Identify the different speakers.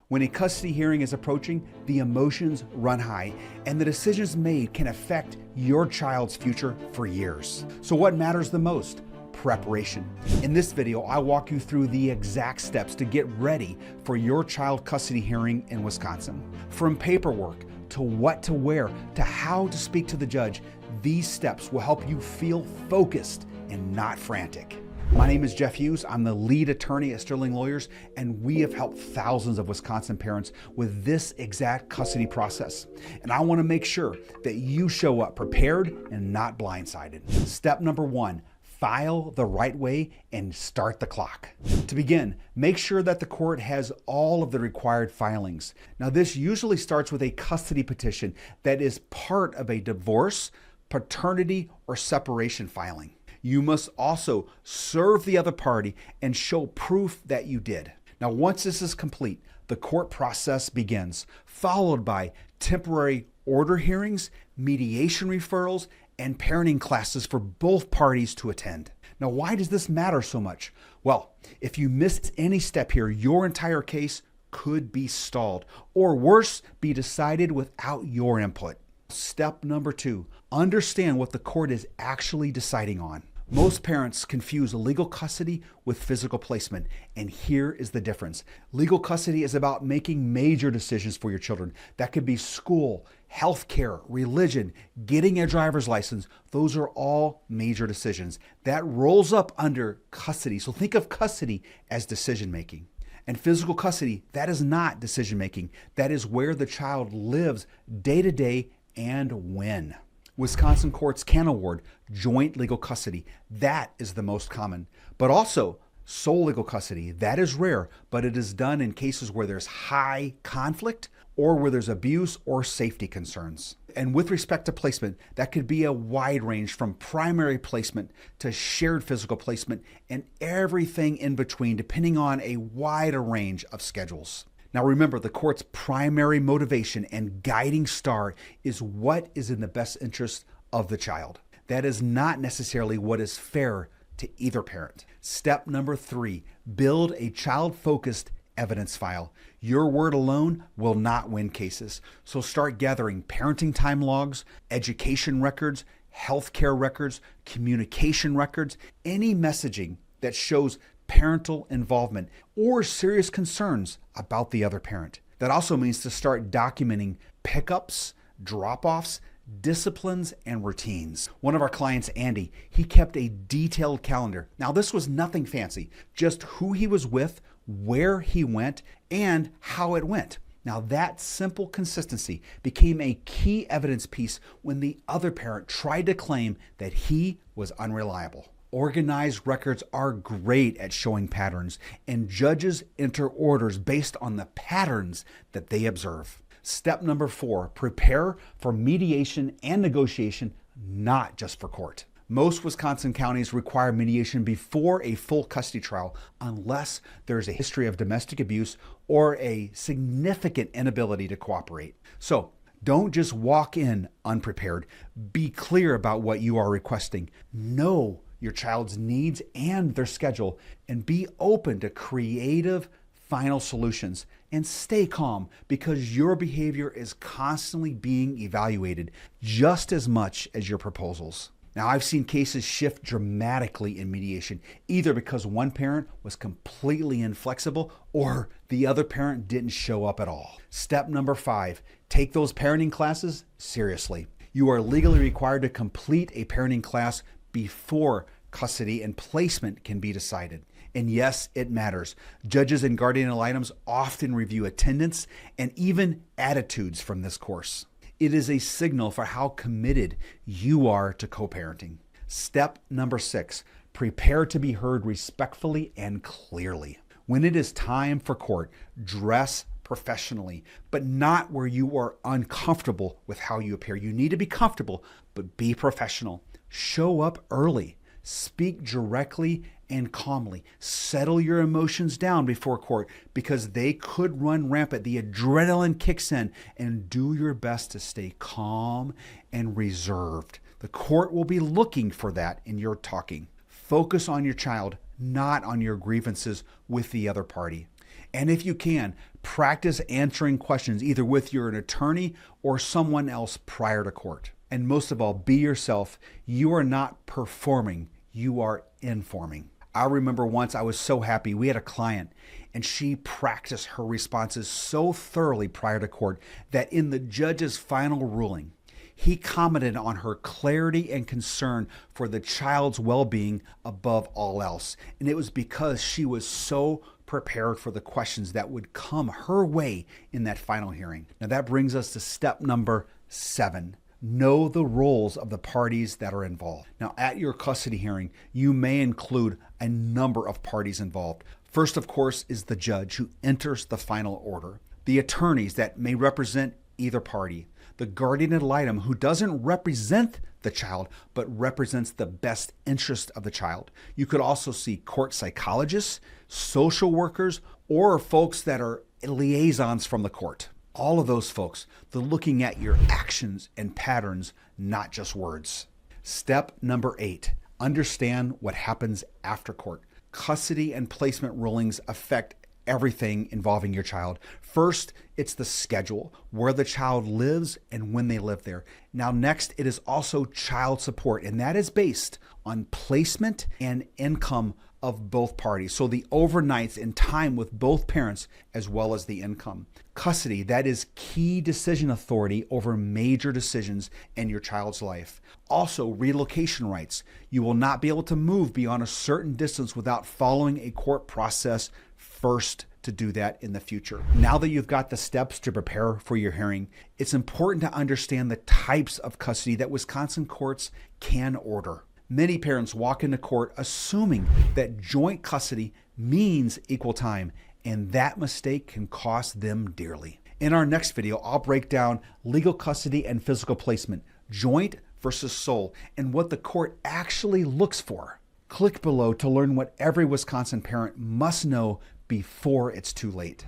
Speaker 1: When a custody hearing is approaching, the emotions run high, and the decisions made can affect your child's future for years. So what matters the most? Preparation. In this video, I'll walk you through the exact steps to get ready for your child custody hearing in Wisconsin. From paperwork to what to wear to how to speak to the judge, these steps will help you feel focused and not frantic. My name is Jeff Hughes. I'm the lead attorney at Sterling Lawyers, and we have helped thousands of Wisconsin parents with this exact custody process. And I want to make sure that you show up prepared and not blindsided. Step number one, file the right way and start the clock. To begin, make sure that the court has all of the required filings. Now, this usually starts with a custody petition that is part of a divorce, paternity, or separation filing. You must also serve the other party and show proof that you did. Now, once this is complete, the court process begins, followed by temporary order hearings, mediation referrals, and parenting classes for both parties to attend. Now, why does this matter so much? Well, if you miss any step here, your entire case could be stalled, or worse, be decided without your input. Step number two, understand what the court is actually deciding on. Most parents confuse legal custody with physical placement, and here is the difference. Legal custody is about making major decisions for your children. That could be school, healthcare, religion, getting a driver's license. Those are all major decisions. That rolls up under custody. So think of custody as decision making. And physical custody, that is not decision making. That is where the child lives day to day and when. Wisconsin courts can award joint legal custody. That is the most common. But also sole legal custody. That is rare, but it is done in cases where there's high conflict or where there's abuse or safety concerns. And with respect to placement, that could be a wide range from primary placement to shared physical placement and everything in between, depending on a wider range of schedules. Now remember, the court's primary motivation and guiding star is what is in the best interest of the child. That is not necessarily what is fair to either parent. Step number three, build a child-focused evidence file. Your word alone will not win cases. So start gathering parenting time logs, education records, healthcare records, communication records, any messaging that shows parental involvement or serious concerns about the other parent. That also means to start documenting pickups, drop-offs, disciplines, and routines. One of our clients, Andy, he kept a detailed calendar. Now, this was nothing fancy, just who he was with, where he went, and how it went. Now, that simple consistency became a key evidence piece when the other parent tried to claim that he was unreliable. Organized records are great at showing patterns, and judges enter orders based on the patterns that they observe. Step number four, prepare for mediation and negotiation, not just for court. Most Wisconsin counties require mediation before a full custody trial unless there's a history of domestic abuse or a significant inability to cooperate. So don't just walk in unprepared. Be clear about what you are requesting. Know your child's needs and their schedule, and be open to creative final solutions. And stay calm, because your behavior is constantly being evaluated just as much as your proposals. Now, I've seen cases shift dramatically in mediation, either because one parent was completely inflexible or the other parent didn't show up at all. Step number five, take those parenting classes seriously. You are legally required to complete a parenting class before custody and placement can be decided. And yes, it matters. Judges and guardian ad litems often review attendance and even attitudes from this course. It is a signal for how committed you are to co-parenting. Step number six, prepare to be heard respectfully and clearly. When it is time for court, dress professionally, but not where you are uncomfortable with how you appear. You need to be comfortable, but be professional. Show up early. Speak directly and calmly. Settle your emotions down before court, because they could run rampant. The adrenaline kicks in, and do your best to stay calm and reserved. The court will be looking for that in your talking. Focus on your child, not on your grievances with the other party. And if you can, practice answering questions either with an attorney or someone else prior to court. And most of all, be yourself. You are not performing, you are informing. I remember once I was so happy. We had a client and she practiced her responses so thoroughly prior to court that in the judge's final ruling, he commented on her clarity and concern for the child's well-being above all else. And it was because she was so prepared for the questions that would come her way in that final hearing. Now that brings us to step number 7. Know the roles of the parties that are involved. Now, at your custody hearing, you may include a number of parties involved. First, of course, is the judge who enters the final order, the attorneys that may represent either party, the guardian ad litem who doesn't represent the child but represents the best interest of the child. You could also see court psychologists, social workers, or folks that are liaisons from the court. All of those folks, they're looking at your actions and patterns, not just words. Step number 8, understand what happens after court. Custody and placement rulings affect everything involving your child. First, it's the schedule, where the child lives and when they live there. Now, next, it is also child support, and that is based on placement and income of both parties. So the overnights and time with both parents as well as the income. Custody, that is key decision authority over major decisions in your child's life. Also, relocation rights. You will not be able to move beyond a certain distance without following a court process first to do that in the future. Now that you've got the steps to prepare for your hearing, it's important to understand the types of custody that Wisconsin courts can order. Many parents walk into court assuming that joint custody means equal time, and that mistake can cost them dearly. In our next video, I'll break down legal custody and physical placement, joint versus sole, and what the court actually looks for. Click below to learn what every Wisconsin parent must know before it's too late.